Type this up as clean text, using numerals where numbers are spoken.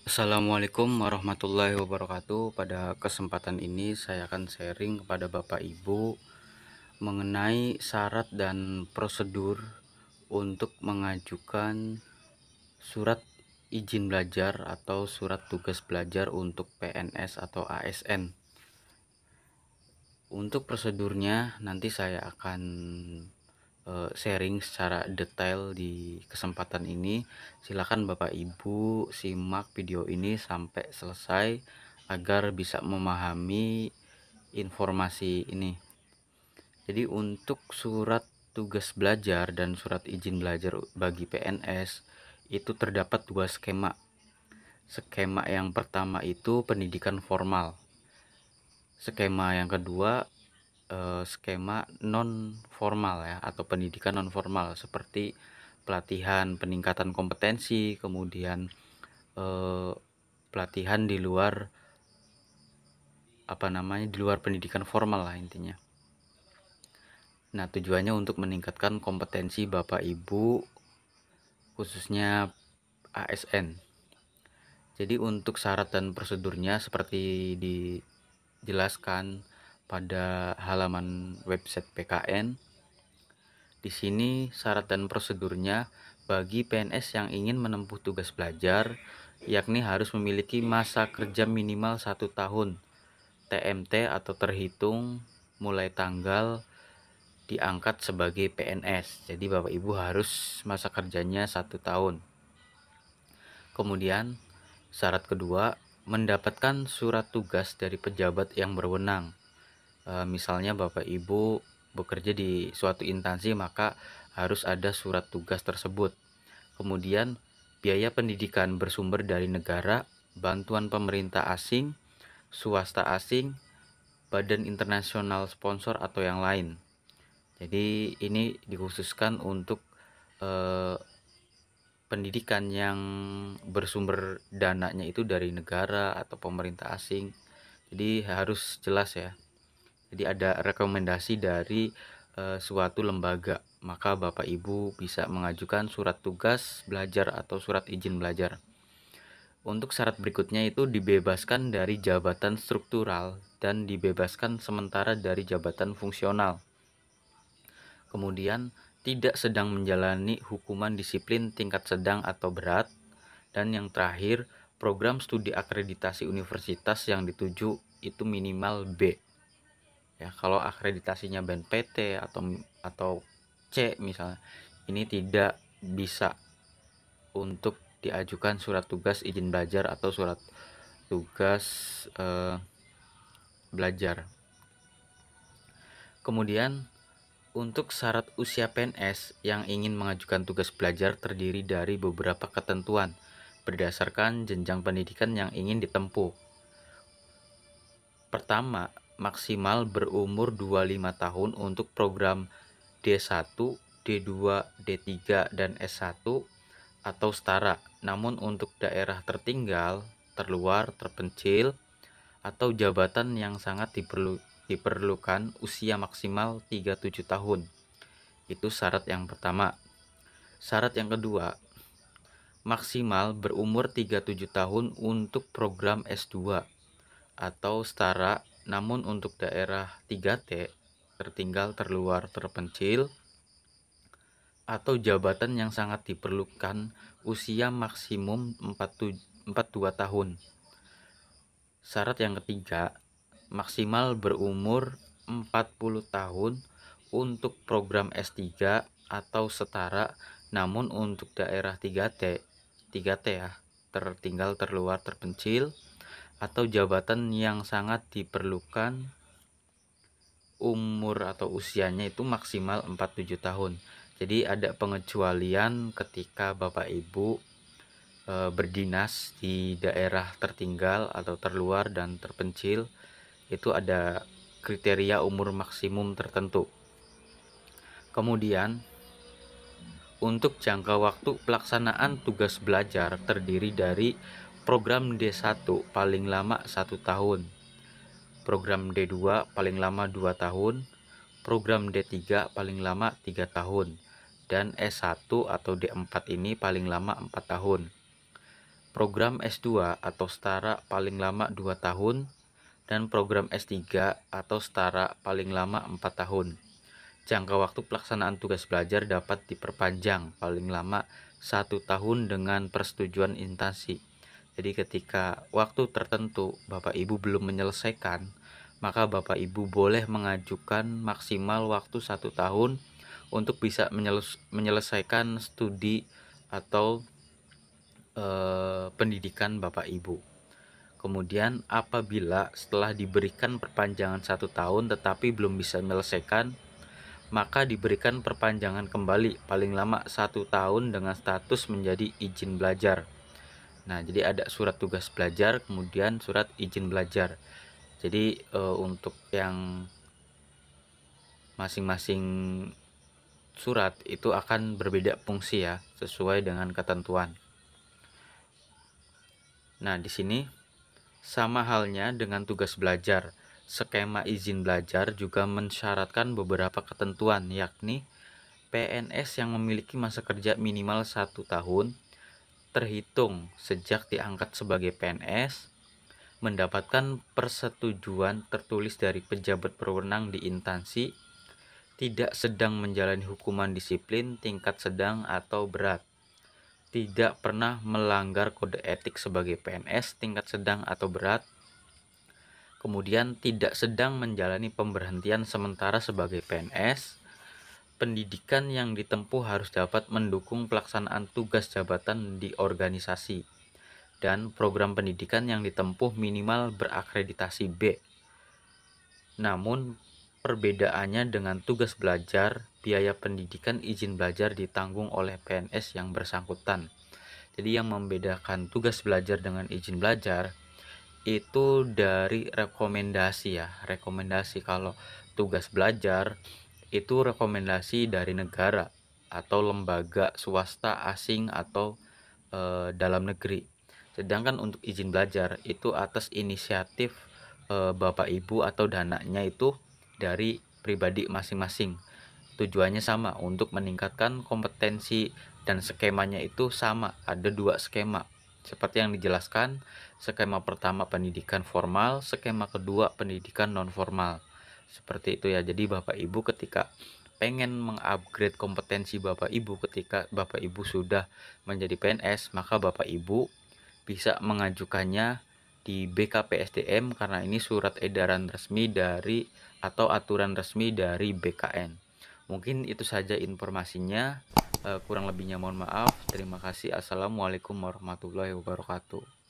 Assalamualaikum warahmatullahi wabarakatuh. Pada kesempatan ini saya akan sharing kepada Bapak Ibu mengenai syarat dan prosedur untuk mengajukan surat izin belajar atau surat tugas belajar untuk PNS atau ASN. Untuk prosedurnya nanti saya akan sharing secara detail di kesempatan ini. Silakan Bapak Ibu simak video ini sampai selesai agar bisa memahami informasi ini. Jadi untuk surat tugas belajar dan surat izin belajar bagi PNS itu terdapat dua skema. Skema yang pertama itu pendidikan formal. Skema yang kedua skema non formal ya, atau pendidikan non formal seperti pelatihan peningkatan kompetensi, kemudian pelatihan di luar di luar pendidikan formal lah intinya. Nah, tujuannya untuk meningkatkan kompetensi Bapak Ibu khususnya ASN. Jadi untuk syarat dan prosedurnya seperti dijelaskan pada halaman website PKN. Di sini syarat dan prosedurnya bagi PNS yang ingin menempuh tugas belajar, yakni harus memiliki masa kerja minimal 1 tahun TMT atau terhitung mulai tanggal diangkat sebagai PNS. Jadi Bapak Ibu harus masa kerjanya 1 tahun. Kemudian syarat kedua, mendapatkan surat tugas dari pejabat yang berwenang. Misalnya Bapak Ibu bekerja di suatu instansi, maka harus ada surat tugas tersebut. Kemudian biaya pendidikan bersumber dari negara, bantuan pemerintah asing, swasta asing, badan internasional sponsor atau yang lain. Jadi ini dikhususkan untuk pendidikan yang bersumber dananya itu dari negara atau pemerintah asing. Jadi harus jelas ya. Jadi ada rekomendasi dari suatu lembaga, maka Bapak Ibu bisa mengajukan surat tugas belajar atau surat izin belajar. Untuk syarat berikutnya itu dibebaskan dari jabatan struktural dan dibebaskan sementara dari jabatan fungsional. Kemudian tidak sedang menjalani hukuman disiplin tingkat sedang atau berat. Dan yang terakhir, program studi akreditasi universitas yang dituju itu minimal B. Ya, kalau akreditasinya BNPT atau C misalnya, ini tidak bisa untuk diajukan surat tugas izin belajar atau surat tugas belajar. Kemudian untuk syarat usia PNS yang ingin mengajukan tugas belajar terdiri dari beberapa ketentuan berdasarkan jenjang pendidikan yang ingin ditempuh. Pertama, maksimal berumur 25 tahun untuk program D1, D2, D3, dan S1 atau setara. Namun untuk daerah tertinggal, terluar, terpencil, atau jabatan yang sangat diperlukan usia maksimal 37 tahun. Itu syarat yang pertama. Syarat yang kedua, maksimal berumur 37 tahun untuk program S2 atau setara, namun untuk daerah 3T, tertinggal, terluar, terpencil, atau jabatan yang sangat diperlukan usia maksimum 42 tahun. Syarat yang ketiga, maksimal berumur 40 tahun untuk program S3 atau setara, namun untuk daerah 3T ya, tertinggal, terluar, terpencil, atau jabatan yang sangat diperlukan umur atau usianya itu maksimal 47 tahun. Jadi ada pengecualian ketika Bapak Ibu berdinas di daerah tertinggal atau terluar dan terpencil, itu ada kriteria umur maksimum tertentu. Kemudian untuk jangka waktu pelaksanaan tugas belajar terdiri dari program D1 paling lama 1 tahun, program D2 paling lama 2 tahun, program D3 paling lama 3 tahun, dan S1 atau D4 ini paling lama 4 tahun. program S2 atau setara paling lama 2 tahun, dan program S3 atau setara paling lama 4 tahun. Jangka waktu pelaksanaan tugas belajar dapat diperpanjang paling lama 1 tahun dengan persetujuan instansi. Jadi ketika waktu tertentu Bapak Ibu belum menyelesaikan, maka Bapak Ibu boleh mengajukan maksimal waktu 1 tahun untuk bisa menyelesaikan studi atau pendidikan Bapak Ibu. Kemudian apabila setelah diberikan perpanjangan 1 tahun tetapi belum bisa menyelesaikan, maka diberikan perpanjangan kembali paling lama 1 tahun dengan status menjadi izin belajar. Nah, jadi ada surat tugas belajar, kemudian surat izin belajar. Jadi untuk yang masing-masing surat itu akan berbeda fungsi ya, sesuai dengan ketentuan. Nah, di sini sama halnya dengan tugas belajar. Skema izin belajar juga mensyaratkan beberapa ketentuan, yakni PNS yang memiliki masa kerja minimal 1 tahun terhitung sejak diangkat sebagai PNS, mendapatkan persetujuan tertulis dari pejabat berwenang di instansi, tidak sedang menjalani hukuman disiplin tingkat sedang atau berat, tidak pernah melanggar kode etik sebagai PNS tingkat sedang atau berat, kemudian tidak sedang menjalani pemberhentian sementara sebagai PNS, pendidikan yang ditempuh harus dapat mendukung pelaksanaan tugas jabatan di organisasi, dan program pendidikan yang ditempuh minimal berakreditasi B. Namun, perbedaannya dengan tugas belajar, biaya pendidikan izin belajar ditanggung oleh PNS yang bersangkutan. Jadi yang membedakan tugas belajar dengan izin belajar itu dari rekomendasi ya. Rekomendasi kalau tugas belajar itu rekomendasi dari negara atau lembaga swasta asing atau dalam negeri. Sedangkan untuk izin belajar itu atas inisiatif Bapak Ibu atau dananya itu dari pribadi masing-masing. Tujuannya sama, untuk meningkatkan kompetensi, dan skemanya itu sama, ada 2 skema. Seperti yang dijelaskan, skema pertama pendidikan formal, skema kedua pendidikan non formal. Seperti itu ya. Jadi Bapak Ibu ketika pengen mengupgrade kompetensi Bapak Ibu ketika Bapak Ibu sudah menjadi PNS, maka Bapak Ibu bisa mengajukannya di BKPSDM karena ini surat edaran resmi dari atau aturan resmi dari BKN. Mungkin itu saja informasinya. Kurang lebihnya mohon maaf. Terima kasih. Assalamualaikum warahmatullahi wabarakatuh.